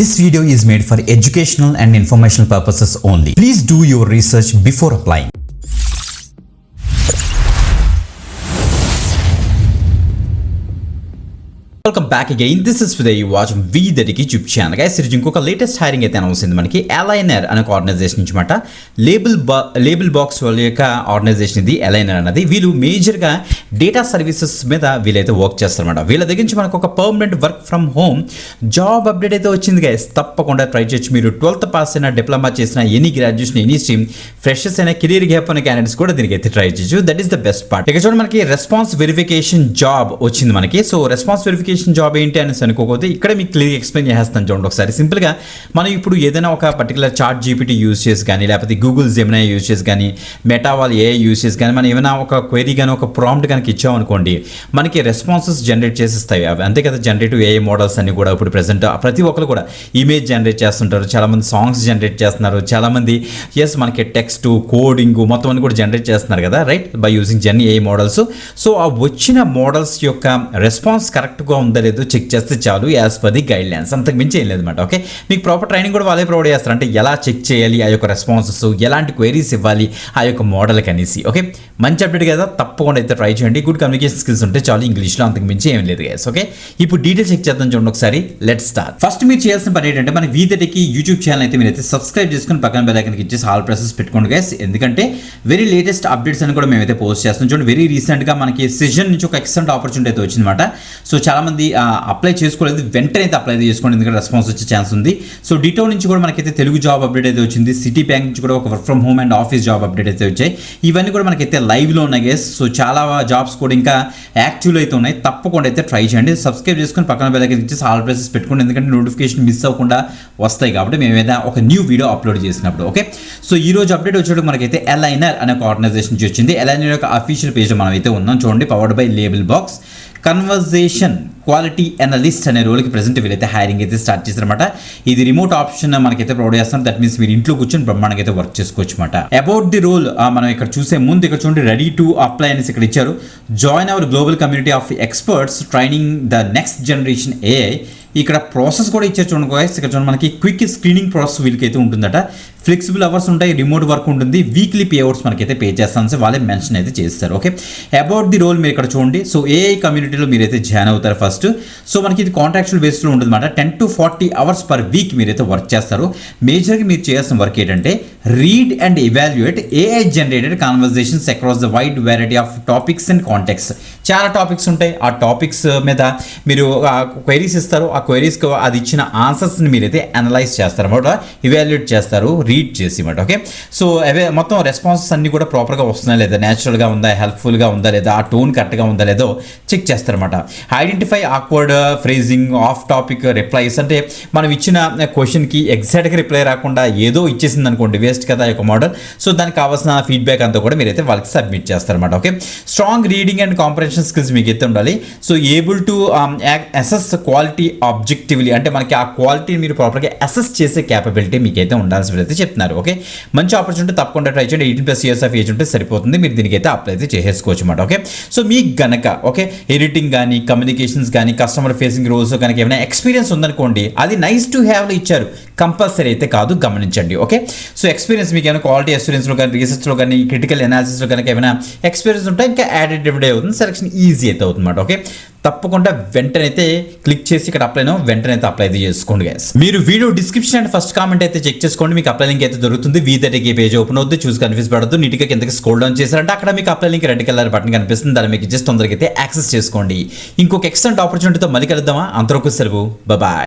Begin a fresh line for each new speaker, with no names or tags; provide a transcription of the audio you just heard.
This video is made for educational and informational purposes only. Please do your research before applying. Welcome back again. This is for you watch వీదరికి YouTube channel. Guys ఈరోజు ఇంకొక latest hiring అయితే announce అయింది మనకి. Aligner అనే ఒక organisation నుంచి మాట. లేబుల్ బాక్స్ వాళ్ళ యొక్క ఆర్గనైజేషన్ ఇది అలైనర్ అన్నది. వీళ్ళు మేజర్గా డేటా సర్వీసెస్ మీద వీళ్ళైతే వర్క్ చేస్తారన్నమాట. వీళ్ళ దగ్గర నుంచి మనకు ఒక permanent work from home job update అయితే వచ్చింది గైస్. తప్పకుండా ట్రై చేయొచ్చు. మీరు 12th పాస్ అయినా, డిప్లొమా చేసిన, any graduation, any stream, freshers అయినా, కెరీర్ గ్యాప్ అనే క్యాండిడేట్స్ కూడా దీనికి అయితే ట్రై చేయొచ్చు. That is the best part. ఇక చూడండి మనకి రెస్పాన్స్ వెరిఫికేషన్ జాబ్ వచ్చింది మనకి. సో రెస్పాన్స్ వెరిఫికేషన్ జాబ్ ఏంటి అని అనుకోకపోతే ఇక్కడ మీకు క్లియర్ ఎక్స్ప్లెయిన్ చేస్తాను చూడండి ఒకసారి. సింపుల్గా మనం ఇప్పుడు ఏదైనా ఒక పర్టికులర్ చాట్ జీపీటీ యూజ్ చేసి కానీ, లేకపోతే గూగుల్ జెమినీ యూజ్ చేసి కానీ, మెటా వాళ్ళు ఏఐ యూజ్ చేసి కానీ, మనం ఏమైనా ఒక క్వైరీ కానీ, ఒక ప్రాంప్ట్ కనుక ఇచ్చామనుకోండి, మనకి రెస్పాన్సెస్ జనరేట్ చేసిస్తాయి అవి. అంతే కదా, జనరేటివ్ ఏఐ మోడల్స్ అన్ని కూడా ఇప్పుడు ప్రెసెంట్ ప్రతి ఒక్కరు కూడా ఇమేజ్ జనరేట్ చేస్తుంటారు, చాలామంది సాంగ్స్ జనరేట్ చేస్తున్నారు, చాలామంది మనకి టెక్స్ట్, కోడింగ్ మొత్తం అన్ని కూడా జనరేట్ చేస్తున్నారు కదా, right, by using gen AI models. So ఆ వచ్చిన మోడల్స్ యొక్క రెస్పాన్స్ కరెక్ట్గా ఉందా లేదో చెక్ చేస్తే చాలు, as per the guide lines. అంతకు మించి ఏం లేదన్నమాట. ఓకే, మీకు ప్రాపర్ ట్రైనింగ్ కూడా వాళ్ళే ప్రొవైడ్ చేస్తారు. అంటే ఎలా చెక్ చేయాలి ఆ యొక్క రెస్పాన్సెస్, ఎలాంటి క్వైరీస్ ఇవ్వాలి ఆ యొక్క మోడల్కి అనేసి. ఓకే, మంచి అప్డేట్ కదా, తప్పకుండా అయితే ట్రై చేయండి. గుడ్ కమ్యూనికేషన్ స్కిల్స్ ఉంటే చాలు ఇంగ్లీష్లో, అంతకు మించి ఏం లేదు గైస్. ఓకే, ఇప్పుడు డీటెయిల్స్ చెక్ చేద్దాం చూడండి ఒకసారి. Let's start. ఫస్ట్ మీరు చేయాల్సిన పని ఏంటంటే, మన వీదటికి యూట్యూబ్ ఛానల్ అయితే మీరైతే సబ్స్క్రైబ్ చేసుకుని పక్కన బెల్ ఐకాన్ ఇచ్చేసి ఆల్ ప్రెసెస్ పెట్టుకోండి గైస్. ఎందుకంటే వెరీ లేటెస్ట్ అప్డేట్స్ అని కూడా మేమైతే పోస్ట్ చేస్తాం. చూడండి, వెరీ రీసెంట్గా మనకి సిజన్ నుంచి ఒక ఎక్సలెంట్ ఆపర్చునిటీ అయితే వచ్చిందన్నమాట. సో చాలామంది అప్లై చేసుకోలేదు, వెంటనే అయితే అప్లై చేసుకోండి, ఎందుకంటే రెస్పాన్స్ వచ్చే ఛాన్స్ ఉంది. సో డిటో నుంచి కూడా మనకైతే తెలుగు జాబ్ అప్డేట్ అయితే వచ్చింది. సిటీ బ్యాంక్ నుంచి కూడా ఒక work from home and office job update అయితే వచ్చాయి. ఇవన్నీ కూడా మనకైతే లైవ్లో ఉన్నాయి గైస్. సో చాలా జాబ్స్ కూడా ఇంకా యాక్టివ్లో అయితే ఉన్నాయి. తప్పకుండా అయితే ట్రై చేయండి. సబ్స్క్రైబ్ చేసుకుని పక్కన బెల్ ఐకాన్ ఇచ్చేసి ఆల్ ప్రెసెస్ పెట్టుకోండి, ఎందుకంటే నోటిఫికేషన్ మిస్ అవ్వకుండా వస్తాయి కాబట్టి మేము ఏదైనా ఒక న్యూ వీడియో అప్లోడ్ చేసినప్పుడు. ఓకే, సో ఈ రోజు అప్డేట్ వచ్చేటప్పుడు మనకైతే అలైనర్ అనే ఒక ఆర్గనైజేషన్ నుంచి వచ్చింది. అలైనర్ యొక్క అఫీషియల్ పేజ్ మనం అయితే ఉన్నాం చూడండి. Powered by label box. Conversation quality analyst అనే రోల్కి ప్రెసెంట్ వీళ్ళైతే హైరింగ్ అయితే స్టార్ట్ చేశారన్నమాట. ఇది రిమోట్ ఆప్షన్ మనకైతే ప్రొవైడ్ చేస్తున్నారు. దట్ మీన్స్ మీరు ఇంట్లో కూర్చొని బ్రహ్మాండంగా అయితే వర్క్ చేసుకోవచ్చు అనమాట. అబౌట్ ది రోల్ మనం ఇక్కడ చూసే ముందు ఇక్కడ చూడండి, రెడీ టు అప్లై అనేసి ఇక్కడ ఇచ్చారు. Join hour global community of experts training the next generation AI. ఇక్కడ ప్రాసెస్ కూడా ఇచ్చారు చూడండి గైస్. ఇక్కడ చూడండి మనకి క్విక్ స్క్రీనింగ్ ప్రాసెస్ వీళ్ళకి అయితే ఉంటుందట. ఫ్లెక్సిబుల్ అవర్స్ ఉంటాయి, రిమోట్ వర్క్ ఉంటుంది, వీక్లీ పే అవుట్స్ మనకైతే పే చేస్తాను సార్ వాళ్ళే మెన్షన్ అయితే చేస్తారు. ఓకే, అబౌట్ ది రోల్ మీరు ఇక్కడ చూడండి. సో ఏఐ కమ్యూనిటీలో మీరైతే జాయిన్ అవుతారు ఫస్ట్. సో మనకి ఇది కాంట్రాక్చువల్ బేస్లో ఉంటుంది అనమాట. 10 to 40 అవర్స్ పర్ వీక్ మీరైతే వర్క్ చేస్తారు. మేజర్గా మీరు చేయాల్సిన వర్క్ ఏంటంటే, read and evaluate AI generated conversations across the wide variety of topics and contexts. చాలా టాపిక్స్ ఉంటాయి. ఆ టాపిక్స్ మీద మీరు క్వైరీస్ ఇస్తారు. ఆ క్వైరీస్కి అది ఇచ్చిన ఆన్సర్స్ని మీరైతే అనలైజ్ చేస్తారు అనమాట, ఇవాల్యుయేట్ చేస్తారు రీడ్ చేసి అనమాట. ఓకే, సో అవే మొత్తం రెస్పాన్సెస్ అన్ని కూడా ప్రాపర్గా వస్తున్నాయి లేదా, న్యాచురల్గా ఉందా, హెల్ప్ఫుల్గా ఉందా లేదా, ఆ టోన్ కరెక్ట్గా ఉందా లేదో చెక్ చేస్తారనమాట. Identify awkward phrasing, off topic replies. అంటే మనం ఇచ్చిన క్వశ్చన్కి ఎగ్జాక్ట్గా రిప్లై రాకుండా ఏదో ఇచ్చేసింది అనుకోండి, వేస్ట్ కదా యొక్క మోడల్. సో దానికి కావాల్సిన ఫీడ్బ్యాక్ అంతా కూడా మీరైతే వాళ్ళకి సబ్మిట్ చేస్తారనమాట. Okay, strong reading and comprehension skills మీకు అయితే ఉండాలి. So able to assess quality objectively, అంటే మనకి ఆ క్వాలిటీని మీరు ప్రాపర్గా అసెస్ చేసే క్యాపబిలిటీ మీకైతే ఉండాల్సి అయితే చెప్తున్నారు. ఓకే, మంచి ఆపర్చునిటీ, తప్పకుండా ట్రై చేయండి. 18+ years ఆఫ్ ఏజ్ ఉంటే సరిపోతుంది, మీరు దీనికైతే అప్లై అయితే చేసేసుకోవచ్చు అనమాట. ఓకే, సో మీకు గనక ఓకే ఎడిటింగ్ కానీ, కమ్యూనికేషన్స్ కానీ, కస్టమర్ ఫేసింగ్ రోల్స్ కనుక ఏమైనా ఎక్స్పీరియన్స్ ఉందనుకోండి, అది నైస్ టు హ్యావ్లో ఇచ్చారు, కంపల్సరీ అయితే కాదు, గమనించండి. ఓకే, సో ఎక్స్పీరియన్స్ మీకు ఏమైనా క్వాలిటీ అష్యూరెన్స్లో కానీ, రీసెర్చ్లో కానీ, క్రిటికల్ అనాలిసిస్లో కనుక ఏమైనా ఎక్స్పీరియన్స్ ఉంటే ఇంకా యాడెడ్ ఎవ్రీడే అవుతుంది, సెలక్షన్ ఈజీ అయితే అవుతుంది అనమాట. ఓకే, తప్పకుండా వెంటనే అయితే క్లిక్ చేసి ఇక్కడ అప్లైనో వెంటనే అయితే అప్లై అయితే చేసుకోండి గైస్. మీరు video description and first comment అయితే చెక్ చేసుకోండి, మీకు అప్లై లింక్ అయితే దొరుకుతుంది. వీదటికి పేజ్ ఓపెన్ అవుతుంది, చూసి కన్ఫ్యూజ్ పడద్దు. నీట్గా కిందకి స్క్రోల్ డౌన్ చేశారంటే అక్కడ మీకు apply link red colour button కనిపిస్తుంది, దాన్ని మీకు జస్ట్ తొందరగా అయితే యాక్సెస్ చేసుకోండి. ఇంకొక ఎక్సలెంట్ ఆపర్చునిటీతో మళ్ళీ కలుద్దామా, అంతవరకు సెలవు, బాయ్.